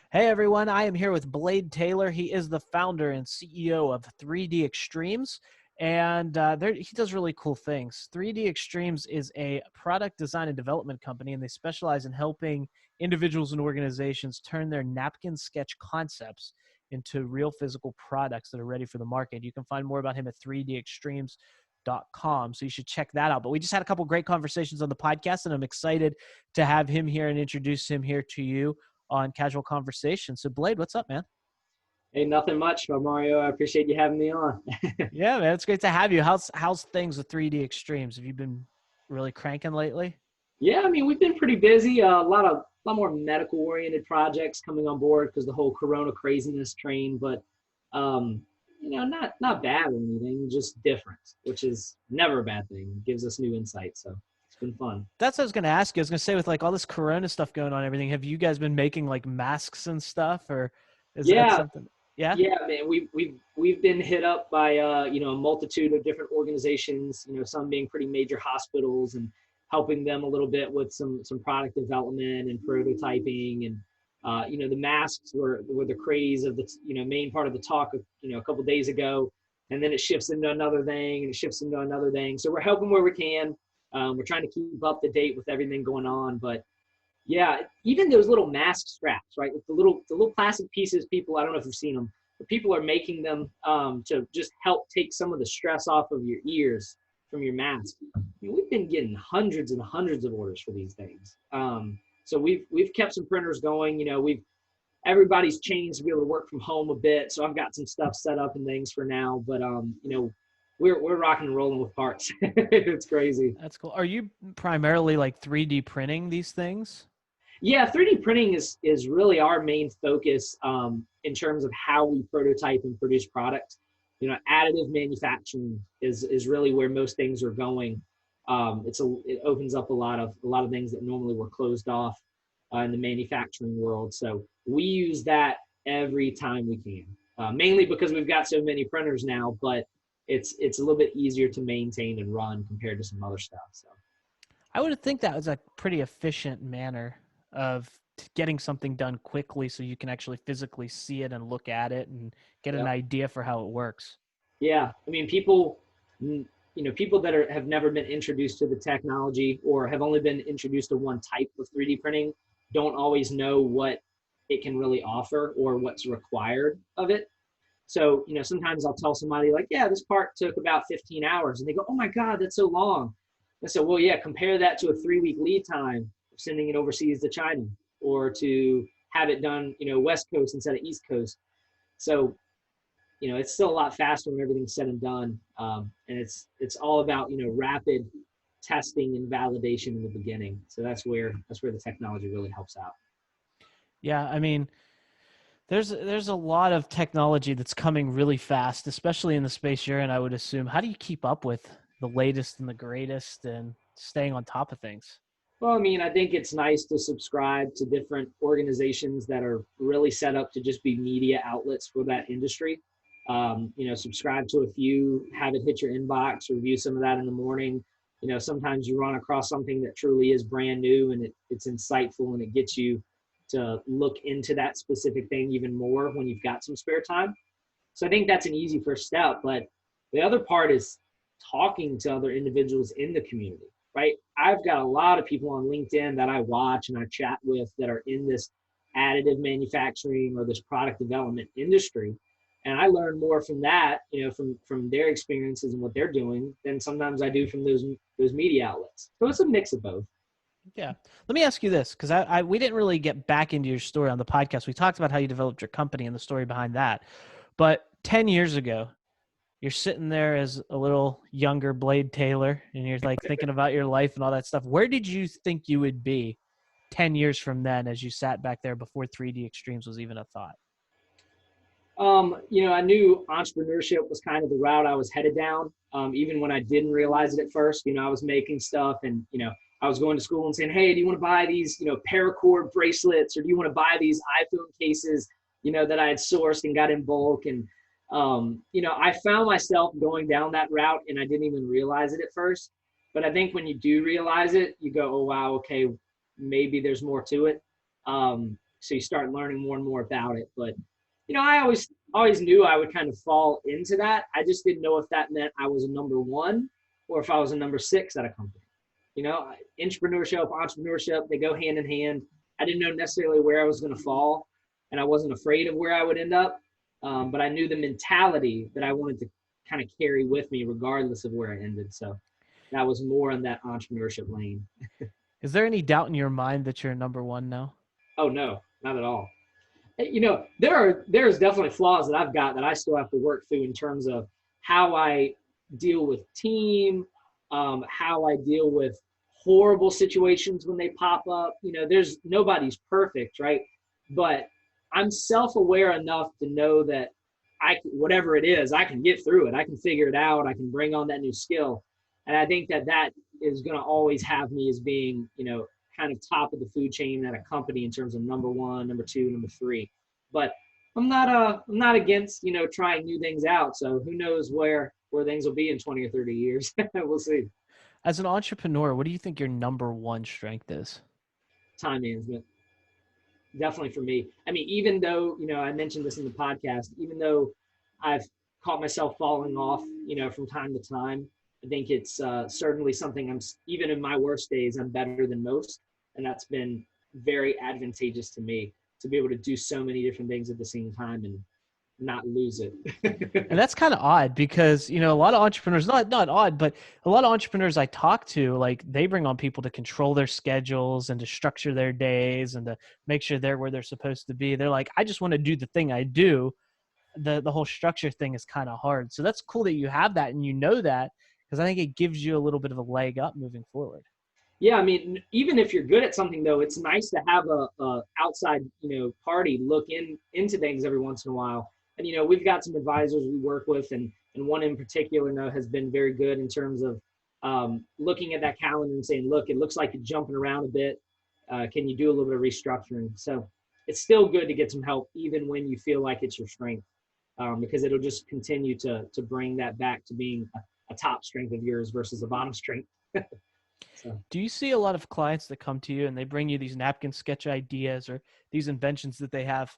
Hey everyone, I am here with Blade Taylor. He is the founder and CEO of 3DXtremes, and he does really cool things. 3DXtremes is a product design and development company, and they specialize in helping individuals and organizations turn their napkin sketch concepts into real physical products that are ready for the market. You can find more about him at 3DXtremes.com, so you should check that out. But we just had a couple great conversations on the podcast, and I'm excited to have him here and introduce him here to you on Casual Conversation. So Blade, what's up, man? Hey, nothing much, Mario. I appreciate you having me on. Yeah, man, it's great to have you. How's things with 3DXtremes? Have you been really cranking lately? Yeah, I mean, we've been pretty busy. A lot more medical oriented projects coming on board because the whole Corona craziness train. But um, not bad or anything, just different, which is never a bad thing. It gives us new insight, so it's been fun. That's what I was going to ask you. I was going to say, with like all this Corona stuff going on, and everything, have you guys been making like masks and stuff, or is that Yeah, something? Yeah. yeah, man. We've been hit up by a multitude of different organizations. Some being pretty major hospitals, and helping them a little bit with some product development and prototyping. And the masks were the craze of the main part of the talk of a couple of days ago, and then it shifts into another thing, and it shifts into another thing. So we're helping where we can. We're trying to keep up to date with everything going on, but yeah, even those little mask straps, right? With the little plastic pieces, people, I don't know if you've seen them, but people are making them to just help take some of the stress off of your ears from your mask. I mean, we've been getting hundreds and hundreds of orders for these things. So we've kept some printers going. Everybody's changed to be able to work from home a bit. So I've got some stuff set up and things for now, but we're rocking and rolling with parts. It's crazy. That's cool. Are you primarily like 3D printing these things? Yeah, 3D printing is really our main focus in terms of how we prototype and produce product. Additive manufacturing is really where most things are going. It opens up a lot of things that normally were closed off in the manufacturing world. So we use that every time we can, mainly because we've got so many printers now. But it's a little bit easier to maintain and run compared to some other stuff. So. I would think that was a pretty efficient manner of getting something done quickly so you can actually physically see it and look at it and get an Yep. idea for how it works. Yeah, I mean, people that have never been introduced to the technology or have only been introduced to one type of 3D printing don't always know what it can really offer or what's required of it. So, sometimes I'll tell somebody like, yeah, this part took about 15 hours. And they go, oh my God, that's so long. I said, well, yeah, compare that to a 3-week lead time of sending it overseas to China or to have it done, West Coast instead of East Coast. So, it's still a lot faster when everything's said and done. And it's all about, rapid testing and validation in the beginning. So that's where the technology really helps out. Yeah, I mean, there's a lot of technology that's coming really fast, especially in the space you're in, I would assume. How do you keep up with the latest and the greatest and staying on top of things? Well, I mean, I think it's nice to subscribe to different organizations that are really set up to just be media outlets for that industry. Subscribe to a few, have it hit your inbox, review some of that in the morning. Sometimes you run across something that truly is brand new and it's insightful and it gets you to look into that specific thing even more when you've got some spare time. So I think that's an easy first step. But the other part is talking to other individuals in the community, right? I've got a lot of people on LinkedIn that I watch and I chat with that are in this additive manufacturing or this product development industry. And I learn more from that, from their experiences and what they're doing than sometimes I do from those media outlets. So it's a mix of both. Yeah. Let me ask you this, because we didn't really get back into your story on the podcast. We talked about how you developed your company and the story behind that. But 10 years ago, you're sitting there as a little younger Blade Taylor, and you're like thinking about your life and all that stuff. Where did you think you would be 10 years from then as you sat back there before 3DXtremes was even a thought? I knew entrepreneurship was kind of the route I was headed down. Even when I didn't realize it at first, I was making stuff and, I was going to school and saying, hey, do you want to buy these, paracord bracelets, or do you want to buy these iPhone cases, that I had sourced and got in bulk. And, I found myself going down that route and I didn't even realize it at first. But I think when you do realize it, you go, oh, wow, okay, maybe there's more to it. So you start learning more and more about it. But I always knew I would kind of fall into that. I just didn't know if that meant I was a number one or if I was a number six at a company. Entrepreneurship, they go hand in hand. I didn't know necessarily where I was going to fall, and I wasn't afraid of where I would end up. But I knew the mentality that I wanted to kind of carry with me regardless of where I ended. So that was more in that entrepreneurship lane. Is there any doubt in your mind that you're number one now? Oh, no, not at all. There's definitely flaws that I've got that I still have to work through in terms of how I deal with team, how I deal with horrible situations when they pop up. There's nobody's perfect, right? But I'm self-aware enough to know that whatever it is, I can get through it. I can figure it out. I can bring on that new skill. And I think that is going to always have me as being, kind of top of the food chain at a company in terms of number one, number two, number three. But I'm not against, trying new things out. So who knows where things will be in 20 or 30 years. We'll see. As an entrepreneur, what do you think your number one strength is? Time management. Definitely for me. I mean, even though, I mentioned this in the podcast, even though I've caught myself falling off, from time to time, I think it's certainly something even in my worst days, I'm better than most. And that's been very advantageous to me to be able to do so many different things at the same time and not lose it. And that's kind of odd because, a lot of entrepreneurs, not odd, but a lot of entrepreneurs I talk to, like they bring on people to control their schedules and to structure their days and to make sure they're where they're supposed to be. They're like, I just want to do the thing I do. The whole structure thing is kind of hard. So that's cool that you have that and that, because I think it gives you a little bit of a leg up moving forward. Yeah, I mean, even if you're good at something, though, it's nice to have a outside, party look into things every once in a while. And we've got some advisors we work with, and one in particular, has been very good in terms of looking at that calendar and saying, look, it looks like you're jumping around a bit. Can you do a little bit of restructuring? So it's still good to get some help, even when you feel like it's your strength, because it'll just continue to bring that back to being a top strength of yours versus a bottom strength. So. Do you see a lot of clients that come to you and they bring you these napkin sketch ideas or these inventions that they have?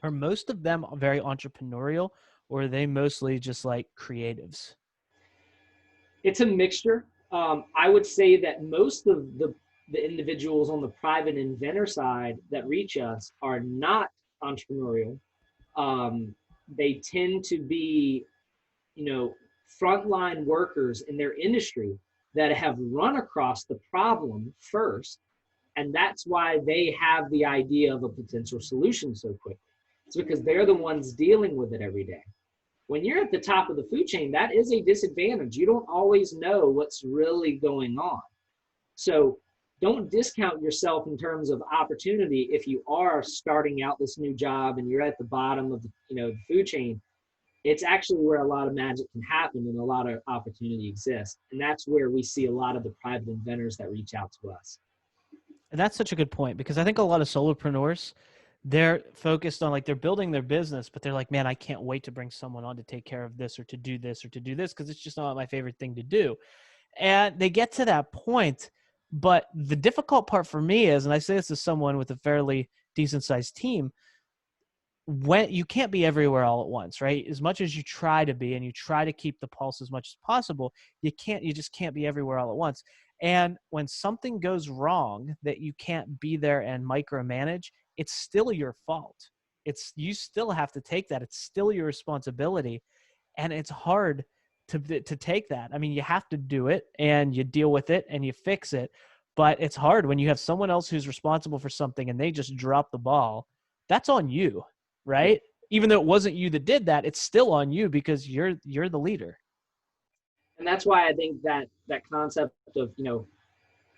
Are most of them very entrepreneurial, or are they mostly just like creatives? It's a mixture. I would say that most of the individuals on the private inventor side that reach us are not entrepreneurial. They tend to be, frontline workers in their industry that have run across the problem first. And that's why they have the idea of a potential solution so quickly. It's because they're the ones dealing with it every day. When you're at the top of the food chain, that is a disadvantage. You don't always know what's really going on. So don't discount yourself in terms of opportunity if you are starting out this new job and you're at the bottom of the food chain. It's actually where a lot of magic can happen and a lot of opportunity exists. And that's where we see a lot of the private inventors that reach out to us. And that's such a good point, because I think a lot of solopreneurs, they're focused on, like, they're building their business, but they're like, man, I can't wait to bring someone on to take care of this or to do this or to do this, because it's just not my favorite thing to do. And they get to that point. But the difficult part for me is, and I say this as someone with a fairly decent sized team, when you can't be everywhere all at once, right? As much as you try to be and you try to keep the pulse as much as possible, you just can't be everywhere all at once. And when something goes wrong that you can't be there and micromanage, it's still your fault. You still have to take that. It's still your responsibility. And it's hard to take that. I mean, you have to do it and you deal with it and you fix it. But it's hard when you have someone else who's responsible for something and they just drop the ball. That's on you, right? Even though it wasn't you that did that, it's still on you because you're the leader. And that's why I think that concept of,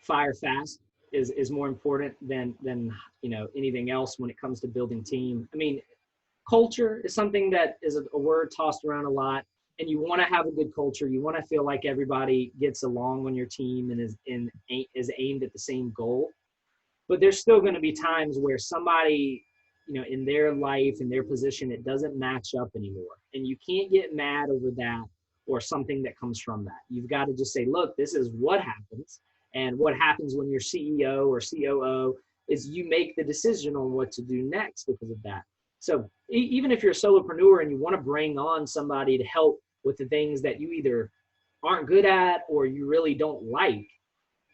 fire fast is more important than anything else when it comes to building team. I mean, culture is something that is a word tossed around a lot, and you want to have a good culture. You want to feel like everybody gets along on your team and is aimed at the same goal. But there's still going to be times where somebody, in their life, in their position, it doesn't match up anymore. And you can't get mad over that or something that comes from that. You've got to just say, look, this is what happens. And what happens when you're CEO or COO is you make the decision on what to do next because of that. So even if you're a solopreneur and you want to bring on somebody to help with the things that you either aren't good at or you really don't like,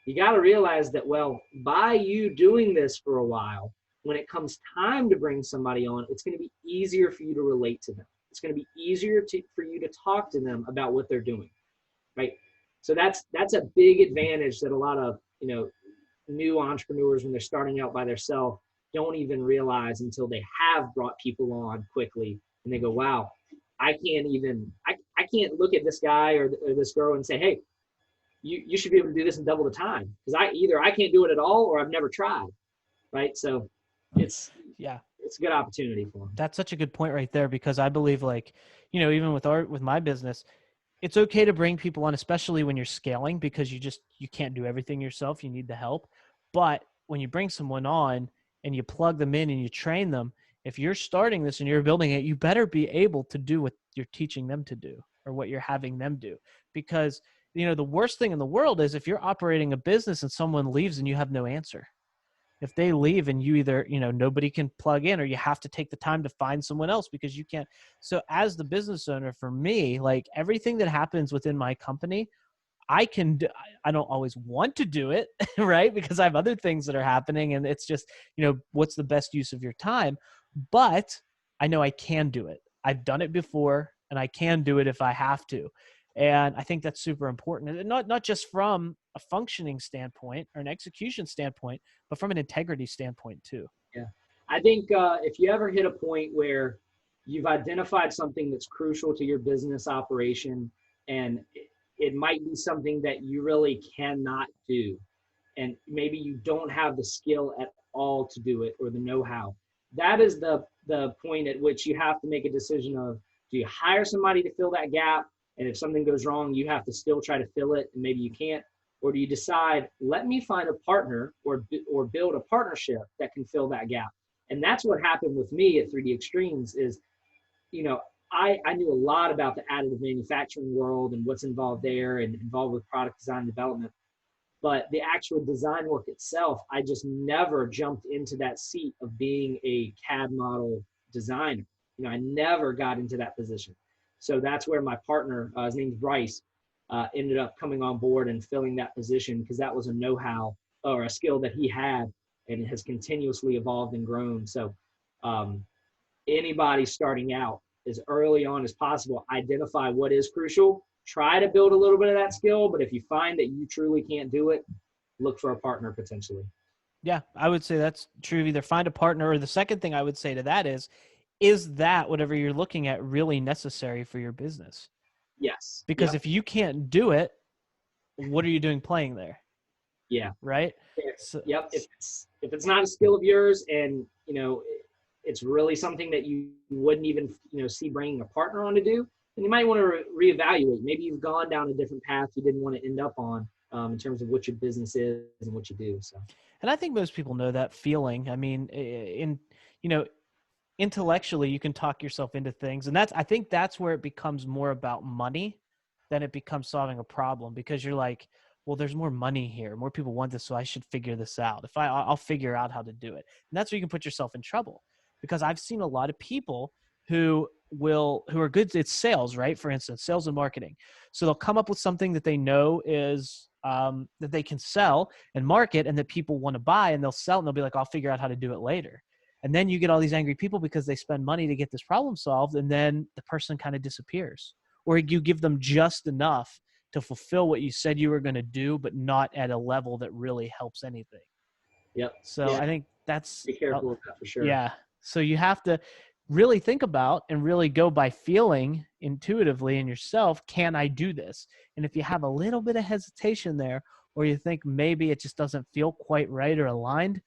you got to realize that, well, by you doing this for a while, when it comes time to bring somebody on, it's going to be easier for you to relate to them. It's going to be easier for you to talk to them about what they're doing, right? So that's a big advantage that a lot of, new entrepreneurs, when they're starting out by themselves, don't even realize until they have brought people on quickly and they go, wow, I can't look at this guy or this girl and say, hey, you should be able to do this in double the time, because I can't do it at all or I've never tried, right? So it's a good opportunity for them. That's such a good point right there, because I believe, like, even with my business, it's okay to bring people on, especially when you're scaling, because you can't do everything yourself. You need the help. But when you bring someone on and you plug them in and you train them, if you're starting this and you're building it, you better be able to do what you're teaching them to do or what you're having them do. Because, the worst thing in the world is if you're operating a business and someone leaves and you have no answer. If they leave and you either, nobody can plug in, or you have to take the time to find someone else because you can't. So as the business owner, for me, like, everything that happens within my company, I don't always want to do it, right? Because I have other things that are happening, and it's just, what's the best use of your time? But I know I can do it. I've done it before, and I can do it if I have to. And I think that's super important. And not just from a functioning standpoint or an execution standpoint, but from an integrity standpoint too. Yeah. I think if you ever hit a point where you've identified something that's crucial to your business operation, and it might be something that you really cannot do, and maybe you don't have the skill at all to do it or the know-how, that is the point at which you have to make a decision of, do you hire somebody to fill that gap? And if something goes wrong, you have to still try to fill it, and maybe you can't. Or do you decide, let me find a partner or build a partnership that can fill that gap? And that's what happened with me at 3DXtremes is, I knew a lot about the additive manufacturing world and what's involved there and involved with product design and development. But the actual design work itself, I just never jumped into that seat of being a CAD model designer. I never got into that position. So that's where my partner, his name's Bryce, ended up coming on board and filling that position, because that was a know-how or a skill that he had, and it has continuously evolved and grown. So anybody starting out, as early on as possible, identify what is crucial, try to build a little bit of that skill. But if you find that you truly can't do it, look for a partner potentially. Yeah, I would say that's true. Either find a partner, or the second thing I would say to that is that whatever you're looking at really necessary for your business? Yes. Because if you can't do it, what are you doing playing there? Yeah. Right. So, yep. If it's not a skill of yours, and it's really something that you wouldn't even see bringing a partner on to do, then you might want to reevaluate. Maybe you've gone down a different path you didn't want to end up on, in terms of what your business is and what you do. So, and I think most people know that feeling. I mean, intellectually, you can talk yourself into things, and I think that's where it becomes more about money than it becomes solving a problem, because you're like, well, there's more money here, more people want this, so I should figure this out. I'll figure out how to do it. And that's where you can put yourself in trouble, because I've seen a lot of people who are good at sales, right? For instance, sales and marketing. So they'll come up with something that they know is that they can sell and market, and that people want to buy, and they'll sell, and they'll be like, I'll figure out how to do it later. And then you get all these angry people because they spend money to get this problem solved, and then the person kind of disappears. Or you give them just enough to fulfill what you said you were going to do, but not at a level that really helps anything. Yep. So yeah. I think that's... Be careful with that for sure. Yeah. So you have to really think about and really go by feeling intuitively in yourself, can I do this? And if you have a little bit of hesitation there, or you think maybe it just doesn't feel quite right or aligned,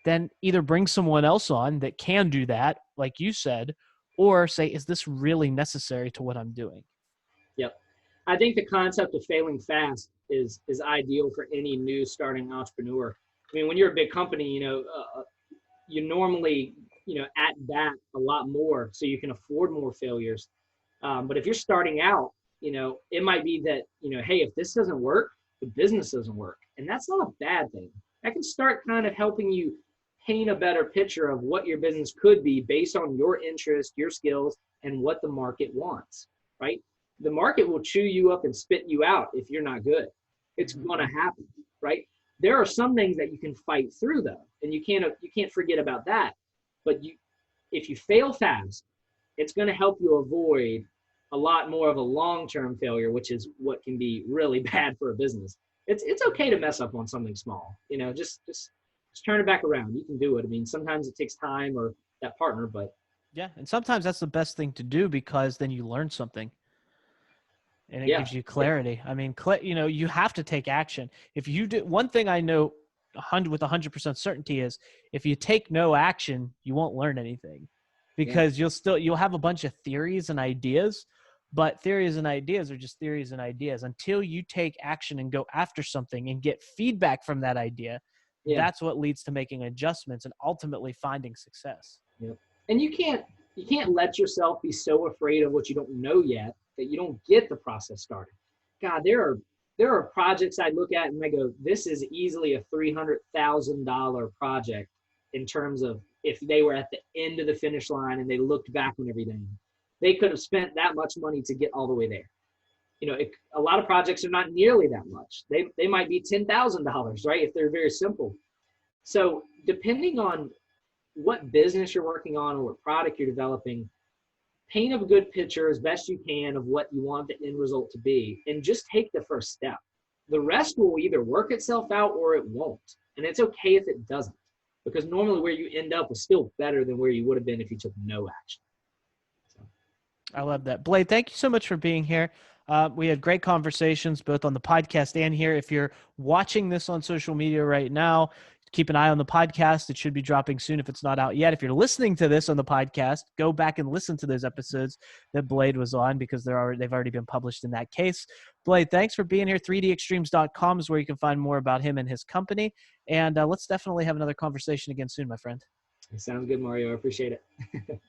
then either bring someone else on that can do that, like you said, or say, is this really necessary to what I'm doing? Yep. I think the concept of failing fast is ideal for any new starting entrepreneur. I mean, when you're a big company, you normally, at that a lot more, so you can afford more failures. But if you're starting out, it might be that, hey, if this doesn't work, the business doesn't work. And that's not a bad thing. That can start kind of helping you paint a better picture of what your business could be based on your interest, your skills, and what the market wants, right? The market will chew you up and spit you out if you're not good. It's going to happen, right? There are some things that you can fight through though, and you can't forget about that. But if you fail fast, it's going to help you avoid a lot more of a long-term failure, which is what can be really bad for a business. It's okay to mess up on something small, just turn it back around. You can do it. I mean, sometimes it takes time or that partner, but Yeah, and sometimes that's the best thing to do because then you learn something and it yeah, gives you clarity. I mean, you have to take action. If you do, one thing I know with 100% certainty is if you take no action, you won't learn anything yeah, because you'll have a bunch of theories and ideas, but theories and ideas are just theories and ideas until you take action and go after something and get feedback from that idea. yeah. That's what leads to making adjustments and ultimately finding success. Yep. And you can't let yourself be so afraid of what you don't know yet that you don't get the process started. God, there are projects I look at and I go, this is easily a $300,000 project in terms of if they were at the end of the finish line and they looked back on everything. They could have spent that much money to get all the way there. A lot of projects are not nearly that much. They might be $10,000, right? If they're very simple. So depending on what business you're working on or what product you're developing, paint a good picture as best you can of what you want the end result to be, and just take the first step. The rest will either work itself out or it won't. And it's okay if it doesn't, because normally where you end up is still better than where you would have been if you took no action. So. I love that. Blade, thank you so much for being here. We had great conversations both on the podcast and here. If you're watching this on social media right now, keep an eye on the podcast. It should be dropping soon if it's not out yet. If you're listening to this on the podcast, go back and listen to those episodes that Blade was on because they've already been published in that case. Blade, thanks for being here. 3DXtremes.com is where you can find more about him and his company. And let's definitely have another conversation again soon, my friend. Sounds good, Mario. I appreciate it.